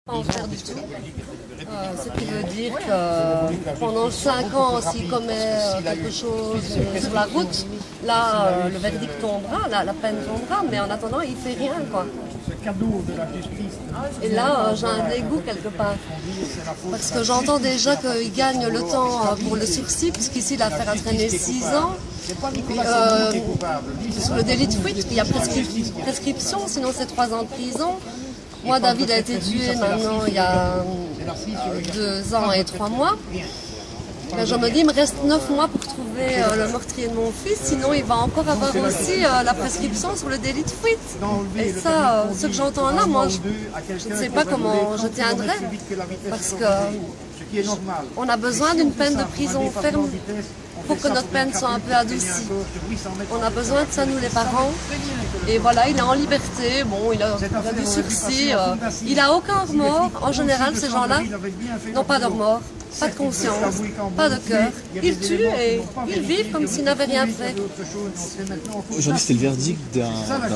Pas en faire du tout. Ce qui veut dire que pendant 5 ans, s'il commet quelque chose sur la route, là, le verdict tombera, la peine tombera, mais en attendant, il ne fait rien, quoi. Et là, j'ai un dégoût quelque part. Parce que j'entends déjà qu'il gagne le temps pour le sursis, puisqu'ici, l'affaire a traîné 6 ans. Sur le délit de fuite, il y a prescription, sinon c'est 3 ans de prison. Moi, David a été tué maintenant il y a 2 ans et 3 mois. Mais je me dis, il me reste 9 mois pour trouver le meurtrier de mon fils, sinon il va encore avoir aussi la prescription sur le délit de fuite. Et ça, ce que j'entends là, moi, je ne sais pas comment je tiendrai, parce qu'on a besoin d'une peine de prison ferme pour que notre peine soit un peu adoucie. On a besoin de ça, nous les parents. Et voilà, il est en liberté, bon, il a du sursis, il n'a aucun remords. En général, ces gens-là n'ont pas de remords, pas de conscience, pas de cœur. Ils tuent et ils vivent comme s'ils n'avaient rien fait. Aujourd'hui, c'était le verdict d'un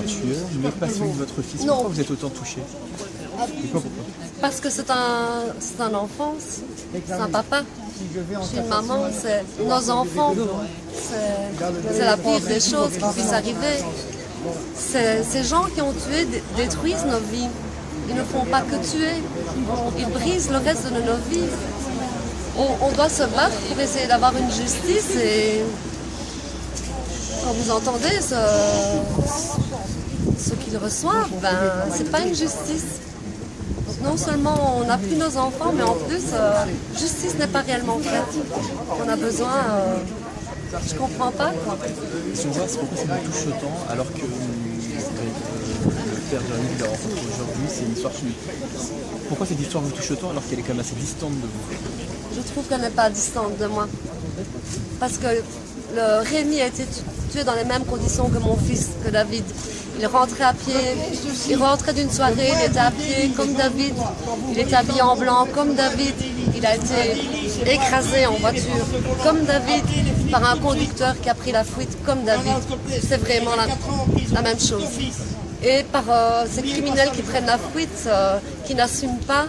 tueur, mais pas celui de votre fils. Pourquoi vous êtes autant touché? Parce que c'est un enfant, c'est un papa. Je suis une maman, c'est nos enfants. C'est la pire des choses qui puissent arriver. Ces gens qui ont tué détruisent nos vies. Ils ne font pas que tuer. Ils brisent le reste de nos vies. On doit se battre pour essayer d'avoir une justice. Et quand vous entendez ce qu'ils reçoivent, ben, c'est pas une justice. Donc non seulement on n'a plus nos enfants, mais en plus, justice n'est pas réellement faite. On a besoin... je comprends pas, quoi. Si on voit, c'est pourquoi ça me touche autant, alors que le père de Rémi que j'ai rencontré aujourd'hui, c'est une histoire qui... Pourquoi cette histoire vous touche autant, alors qu'elle est quand même assez distante de vous? Je trouve qu'elle n'est pas distante de moi. Parce que Rémi a été tué dans les mêmes conditions que mon fils, que David. Il rentrait à pied, il rentrait d'une soirée, il était à pied comme David. Il était habillé en blanc comme David. Il a été écrasé en voiture comme David par un conducteur qui a pris la fuite comme David. C'est vraiment la même chose. Et par ces criminels qui prennent la fuite, qui n'assument pas,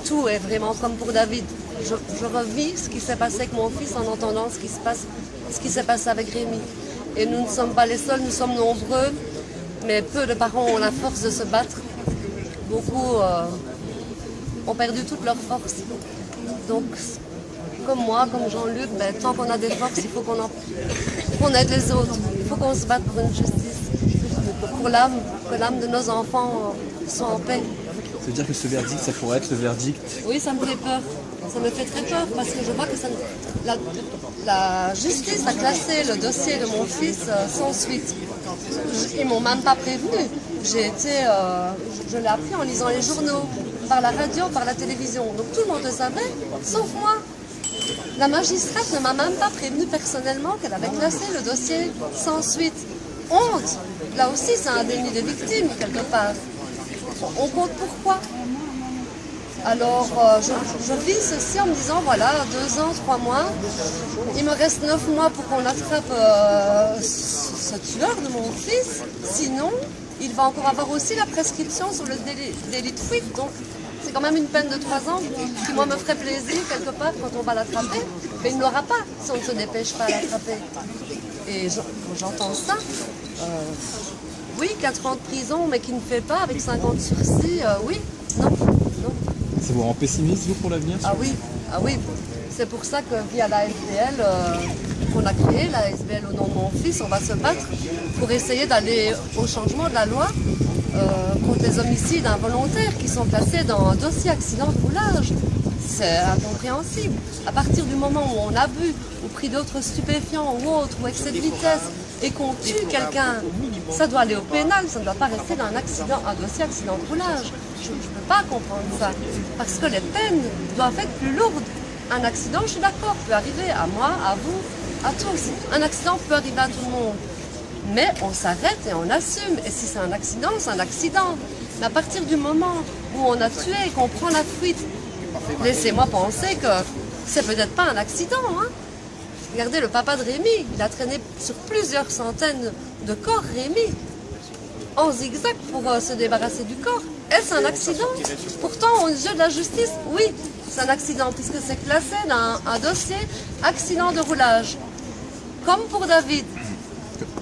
tout est vraiment comme pour David. Je revis ce qui s'est passé avec mon fils en entendant ce qui s'est passé avec Rémi. Et nous ne sommes pas les seuls, nous sommes nombreux, mais peu de parents ont la force de se battre. Beaucoup ont perdu toute leur force. Donc, comme moi, comme Jean-Luc, ben, tant qu'on a des forces, il faut qu'on aide les autres. Il faut qu'on se batte pour une justice, pour l'âme, que l'âme de nos enfants soit en paix. Ça veut dire que ce verdict, ça pourrait être le verdict? Oui, ça me fait peur. Ça me fait très peur parce que je vois que la justice a classé le dossier de mon fils sans suite. Ils ne m'ont même pas prévenu. Je l'ai appris en lisant les journaux, par la radio, par la télévision. Donc tout le monde le savait, sauf moi. La magistrate ne m'a même pas prévenu personnellement qu'elle avait classé le dossier sans suite. Honte! Là aussi, c'est un déni de victime, quelque part. On compte pourquoi? Alors, je vis ceci en me disant, voilà, 2 ans, 3 mois, il me reste 9 mois pour qu'on attrape ce tueur de mon fils. Sinon, il va encore avoir aussi la prescription sur le délit de fuite. Donc, c'est quand même une peine de 3 ans qui, moi, me ferait plaisir quelque part quand on va l'attraper. Mais il ne l'aura pas si on ne se dépêche pas à l'attraper. Et j'entends ça. Oui, 4 ans de prison, mais qui ne fait pas avec 5 ans de sursis, oui, non. Ça vous rend pessimiste, vous, pour l'avenir? Ah oui. C'est pour ça que via la SBL qu'on a créé, la SBL au nom de mon fils, on va se battre pour essayer d'aller au changement de la loi contre les homicides involontaires qui sont placés dans un dossier accident de roulage. C'est incompréhensible. À partir du moment où on a bu, ou pris d'autres stupéfiants ou autres, ou excès de vitesse, et qu'on tue quelqu'un, ça doit aller au pénal, ça ne doit pas rester dans un dossier accident de roulage. Je ne peux pas comprendre ça, parce que les peines doivent être plus lourdes. Un accident, je suis d'accord, peut arriver à moi, à vous, à tous. Un accident peut arriver à tout le monde. Mais on s'arrête et on assume. Et si c'est un accident, c'est un accident. Mais à partir du moment où on a tué et qu'on prend la fuite, laissez-moi penser que c'est peut-être pas un accident, hein. Regardez le papa de Rémi, il a traîné sur plusieurs centaines de corps, Rémi. en zigzag pour se débarrasser du corps. Est-ce un accident? Pourtant, aux yeux de la justice, oui, c'est un accident, puisque c'est classé dans un dossier accident de roulage. Comme pour David.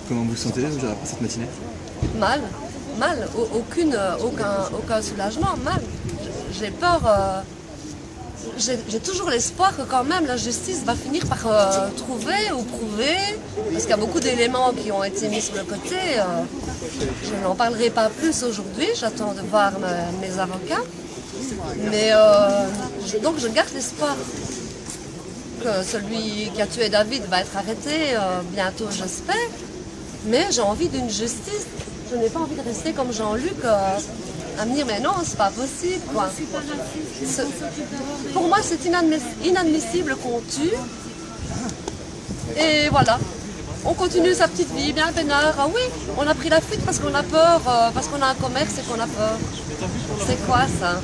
Comment vous vous sentez après cette matinée? Mal, aucun soulagement, mal. J'ai peur, j'ai toujours l'espoir que quand même la justice va finir par trouver ou prouver, parce qu'il y a beaucoup d'éléments qui ont été mis sur le côté. Je n'en parlerai pas plus aujourd'hui, j'attends de voir mes avocats. Mais donc je garde l'espoir que celui qui a tué David va être arrêté bientôt, j'espère. Mais j'ai envie d'une justice. Je n'ai pas envie de rester comme Jean-Luc à me dire mais non, c'est pas possible, quoi. Pour moi, c'est inadmissible qu'on tue. Et voilà. On continue sa petite vie, bien peinard. Ah oui, on a pris la fuite parce qu'on a peur, parce qu'on a un commerce et qu'on a peur. C'est quoi ça?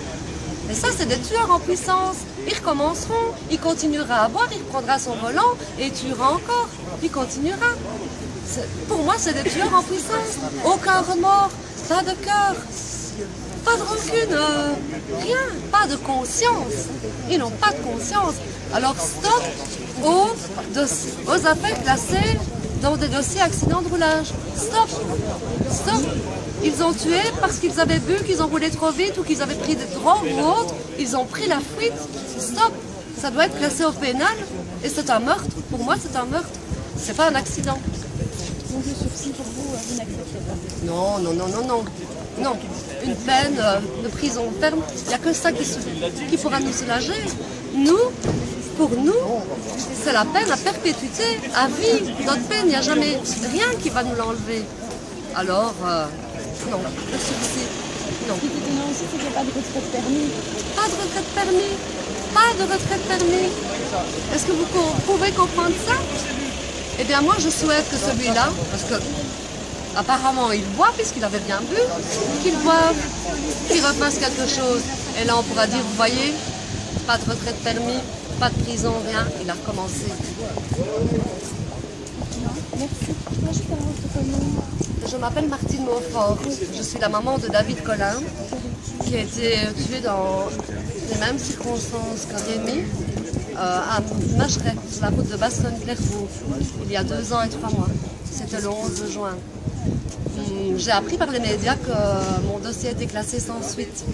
Et ça, c'est des tueurs en puissance. Ils recommenceront, il continuera à boire, il prendra son volant et il tuera encore. Il continuera. Pour moi, c'est des tueurs en puissance. Aucun remords, pas de cœur, pas de rancune, rien, pas de conscience. Ils n'ont pas de conscience. Alors stop aux affaires classées dans des dossiers accidents de roulage. Stop, stop. Ils ont tué parce qu'ils avaient bu, qu'ils ont roulé trop vite ou qu'ils avaient pris des drogues ou autre. Ils ont pris la fuite. Stop. Ça doit être classé au pénal et c'est un meurtre. Pour moi, c'est un meurtre. C'est pas un accident. Donc le sursis pour vous, vous n'acceptez pas? Non, non, non, non, non. Non, une peine de prison ferme, il n'y a que ça qui pourra nous soulager. Nous, pour nous, c'est la peine à perpétuité, à vie. Notre peine, il n'y a jamais rien qui va nous l'enlever. Alors, non, le sursis, non. Ce qui est étonnant aussi, c'est qu'il n'y a pas de retrait de permis. Pas de retrait de permis, pas de retrait de permis. Est-ce que vous pouvez comprendre ça? Eh bien, moi, je souhaite que celui-là, parce que apparemment, il boit, puisqu'il avait bien bu, qu'il boive, qu'il refasse quelque chose. Et là, on pourra dire, vous voyez, pas de retrait de permis, pas de prison, rien. Il a recommencé. Merci. Moi, je peux avoir votre nom. Je m'appelle Martine Maufort. Je suis la maman de David Collin, qui a été tué dans les mêmes circonstances que Rémi, à Macheret, sur la route de Bastogne-Clairvaux, il y a 2 ans et 3 mois. C'était le 11 juin. J'ai appris par les médias que mon dossier était classé sans suite.